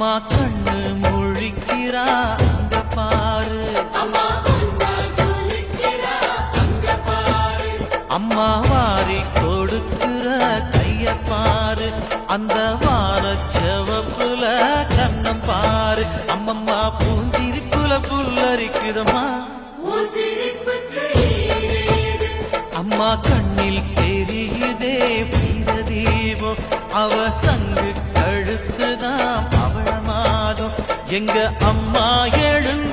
அம்மா கண்ணு முழிக்கிறா அங்க பாரு, அம்மா வாரி கொடுக்கிற கைய பாரு, அந்த வாரச்சவப்புல கண்ணம் பாரு. அம்மம்மா பூந்திரிப்புல புல்லரிக்குதம்மா, அம்மா கண்ணில் தெரியுதே வீரதீபம், அவ சங்கு கழுத்துதான் அவள மாதம். எங்க அம்மா எழுந்து